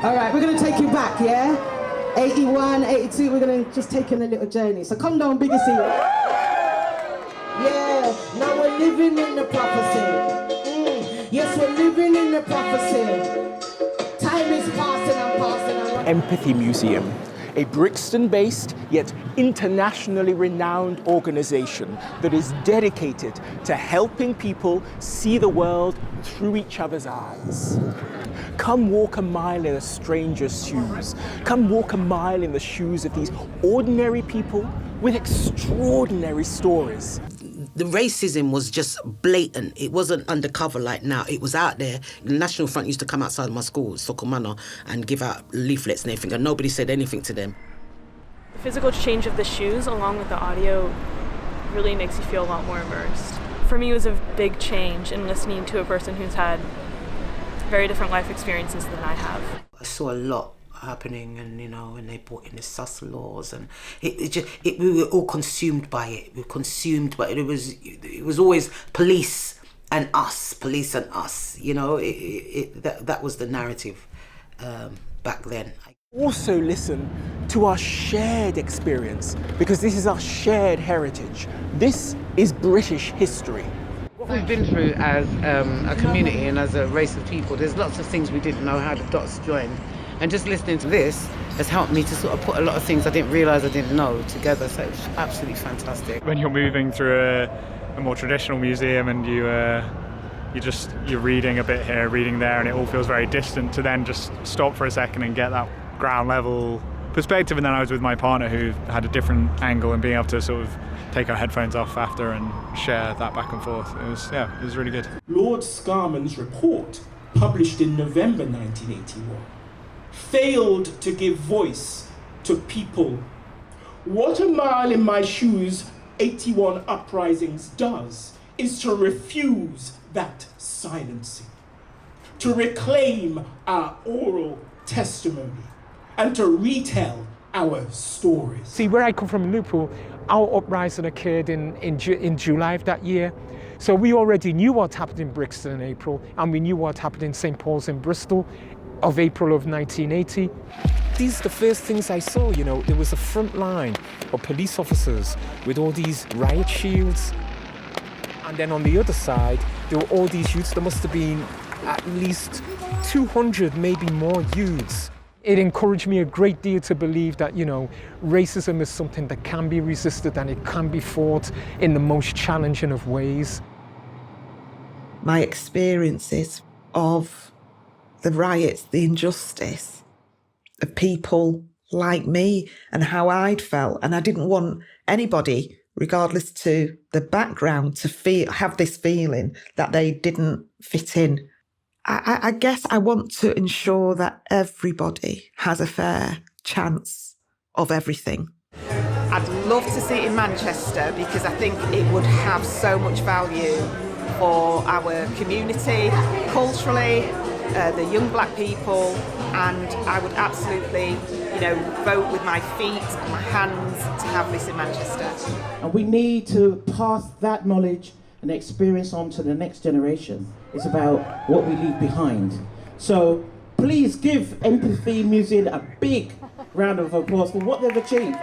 All right, we're going to take you back, yeah? 81, 82, we're going to just take in a little journey. So come down, Bigger C. Yeah, now we're living in the prophecy. Yes, we're living in the prophecy. Time is passing and passing and... Empathy Museum, a Brixton-based yet internationally renowned organization that is dedicated to helping people see the world through each other's eyes. Come walk a mile in a stranger's shoes. Come walk a mile in the shoes of these ordinary people with extraordinary stories. The racism was just blatant. It wasn't undercover like now. It was out there. The National Front used to come outside my school, Sokomana, and give out leaflets and everything, and nobody said anything to them. The physical change of the shoes, along with the audio, really makes you feel a lot more immersed. For me, it was a big change in listening to a person who's had very different life experiences than I have. I saw a lot happening, and and they brought in the sus laws, and we were all consumed by it. We were consumed by it. It was always police and us. That was the narrative back then. Also listen to our shared experience, because this is our shared heritage. This is British history. What we've been through as a community and as a race of people, there's lots of things we didn't know how the dots joined. And just listening to this has helped me to sort of put a lot of things I didn't realise I didn't know together. So it's absolutely fantastic. When you're moving through a more traditional museum and you're reading a bit here, reading there, and it all feels very distant, to then just stop for a second and get that ground level perspective. And then I was with my partner who had a different angle, and being able to sort of take our headphones off after and share that back and forth. It was really good. Lord Scarman's report, published in November 1981, failed to give voice to people. What A Mile in My Shoes 81 Uprisings does is to refuse that silencing, to reclaim our oral testimony, and to retell our stories. See, where I come from in Liverpool, our uprising occurred in July of that year. So we already knew what happened in Brixton in April, and we knew what happened in St. Paul's in Bristol of April of 1980. These are the first things I saw, there was a front line of police officers with all these riot shields. And then on the other side, there were all these youths. There must have been at least 200, maybe more youths. It encouraged me a great deal to believe that, racism is something that can be resisted and it can be fought in the most challenging of ways. My experiences of the riots, the injustice of people like me and how I'd felt. And I didn't want anybody, regardless to the background, to have this feeling that they didn't fit in. I guess I want to ensure that everybody has a fair chance of everything. I'd love to see it in Manchester, because I think it would have so much value for our community, culturally, the young black people, and I would absolutely, vote with my feet and my hands to have this in Manchester. And we need to pass that knowledge and experience on to the next generation. It's about what we leave behind. So please give Empathy Museum a big round of applause for what they've achieved.